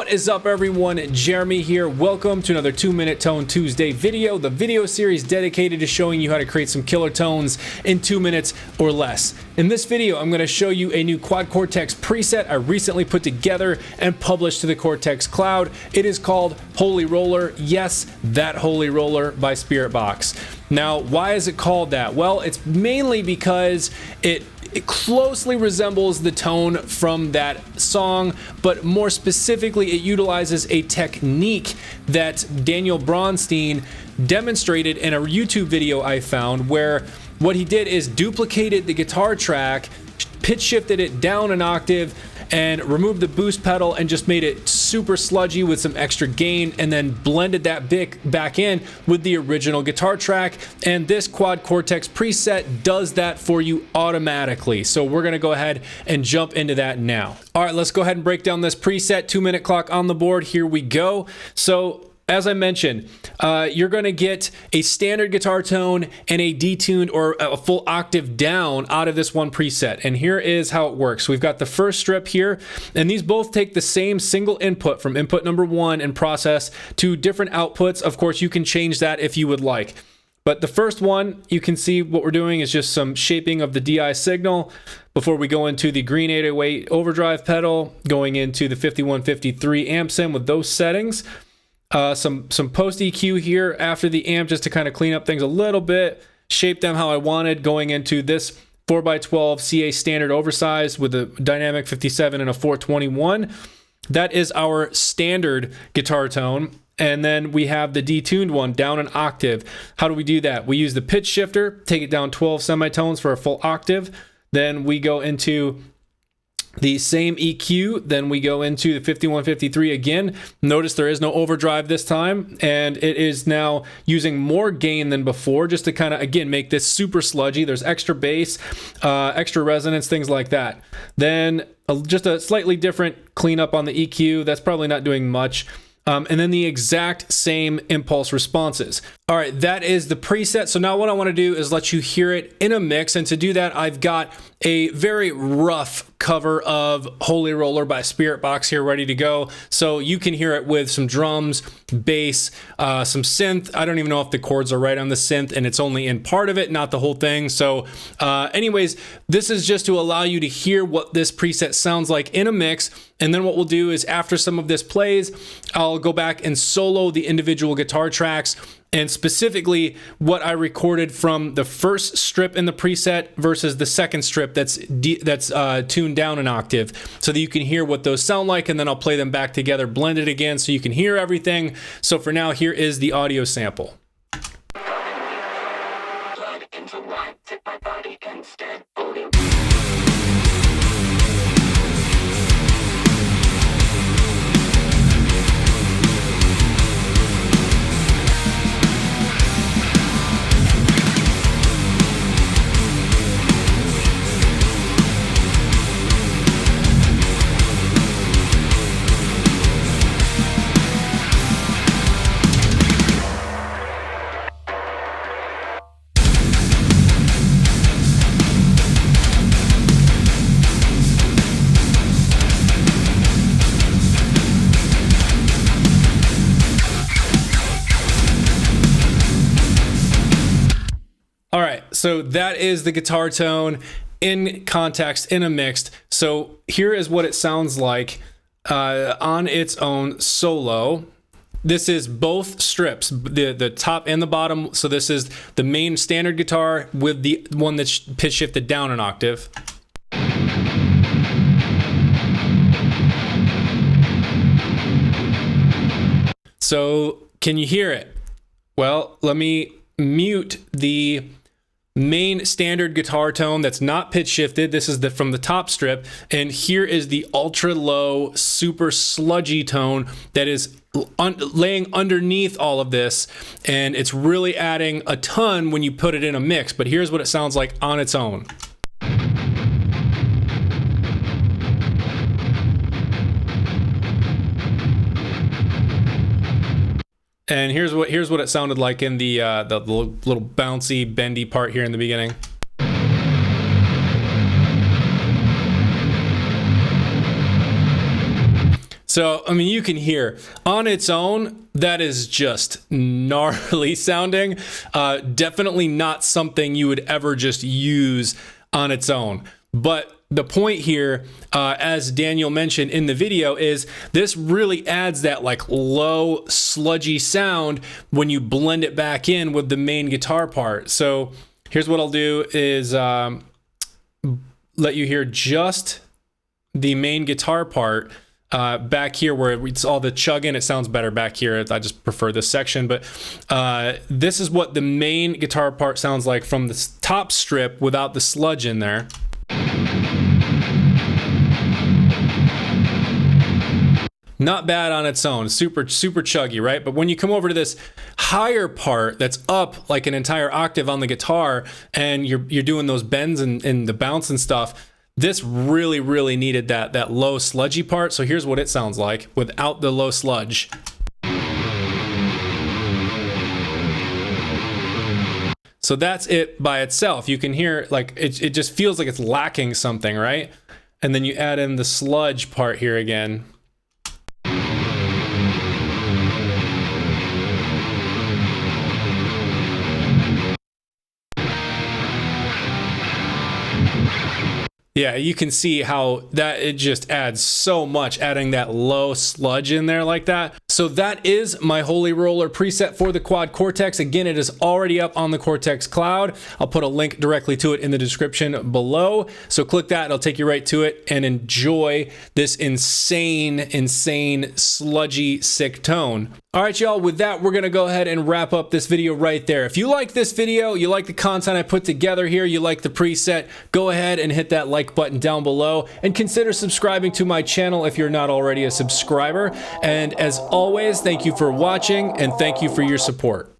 What is up, everyone? Jeremy here. Welcome to another 2-Minute Tone Tuesday video, the video series dedicated to showing you how to create some killer tones in 2 minutes or less. In this video, I'm going to show you a new QuadCortex preset I recently put together and published to the Cortex cloud. It is called Holy Roller. Yes, that Holy Roller by Spiritbox. Now, why is it called that? Well, it's mainly because it closely resembles the tone from that song, but more specifically, it utilizes a technique that Daniel Bronstein demonstrated in a YouTube video I found, where what he did is duplicated the guitar track, pitch shifted it down an octave, and removed the boost pedal and just made it super sludgy with some extra gain, and then blended that back in with the original guitar track. And this QuadCortex preset does that for you automatically. So we're gonna go ahead and jump into that now. All right, let's go ahead and break down this preset. 2-minute clock on the board. Here we go. So as I mentioned, you're going to get a standard guitar tone and a detuned or a full octave down out of this one preset. And here is how it works. We've got the first strip here, and these both take the same single input from input number 1 and process to different outputs. Of course, you can change that if you would like. But the first one, you can see what we're doing is just some shaping of the DI signal before we go into the green 808 overdrive pedal, going into the 5153 amp sim with those settings. Some post EQ here after the amp, just to kind of clean up things a little bit, shape them how I wanted, going into this 4x12 CA standard oversized with a dynamic 57 and a 421. That is our standard guitar tone. And then we have the detuned one down an octave. How do we do that? We use the pitch shifter, take it down 12 semitones for a full octave. Then we go into the same EQ, then we go into the 5153 again. Notice there is no overdrive this time, and it is now using more gain than before, just to kind of, again, make this super sludgy. There's extra bass, extra resonance, things like that. Then just a slightly different cleanup on the EQ. That's probably not doing much. And then the exact same impulse responses. All right, that is the preset. So now what I want to do is let you hear it in a mix. And to do that, I've got a very rough cover of Holy Roller by Spiritbox here ready to go. So you can hear it with some drums, bass, some synth. I don't even know if the chords are right on the synth, and it's only in part of it, not the whole thing. So anyways, this is just to allow you to hear what this preset sounds like in a mix. And then what we'll do is, after some of this plays, I'll go back and solo the individual guitar tracks, and specifically what I recorded from the first strip in the preset versus the second strip that's tuned down an octave, so that you can hear what those sound like. And then I'll play them back together, blend it again, so you can hear everything. So for now, here is the audio sample. All right, so that is the guitar tone in context, in a mixed. So here is what it sounds like on its own solo. This is both strips, the top and the bottom. So this is the main standard guitar with the one that's pitch shifted down an octave. So can you hear it? Well, let me mute the main standard guitar tone that's not pitch shifted. This is from the top strip, and here is the ultra low, super sludgy tone that is laying underneath all of this, and it's really adding a ton when you put it in a mix. But here's what it sounds like on its own. And here's what it sounded like in the little bouncy, bendy part here in the beginning. So, I mean, you can hear on its own, that is just gnarly sounding. Definitely not something you would ever just use on its own. But the point here, as Daniel mentioned in the video, is this really adds that like low, sludgy sound when you blend it back in with the main guitar part. So here's what I'll do is let you hear just the main guitar part. Back here where it's all the chugging, it sounds better back here. I just prefer this section, but this is what the main guitar part sounds like from the top strip without the sludge in there. Not bad on its own, super chuggy, right? But when you come over to this higher part that's up like an entire octave on the guitar, and you're doing those bends and the bounce and stuff, this really needed that low sludgy part. So here's what it sounds like without the low sludge. So that's it by itself. You can hear like it just feels like it's lacking something, right? And then you add in the sludge part here again. Yeah, you can see how that it just adds so much, adding that low sludge in there like that. So that is my Holy Roller preset for the QuadCortex. Again, it is already up on the Cortex Cloud. I'll put a link directly to it in the description below. So click that, it'll take you right to it, and enjoy this insane, sludgy, sick tone. All right, y'all, with that, we're gonna go ahead and wrap up this video right there. If you like this video, you like the content I put together here, you like the preset, go ahead and hit that like button down below and consider subscribing to my channel if you're not already a subscriber. And as always, thank you for watching and thank you for your support.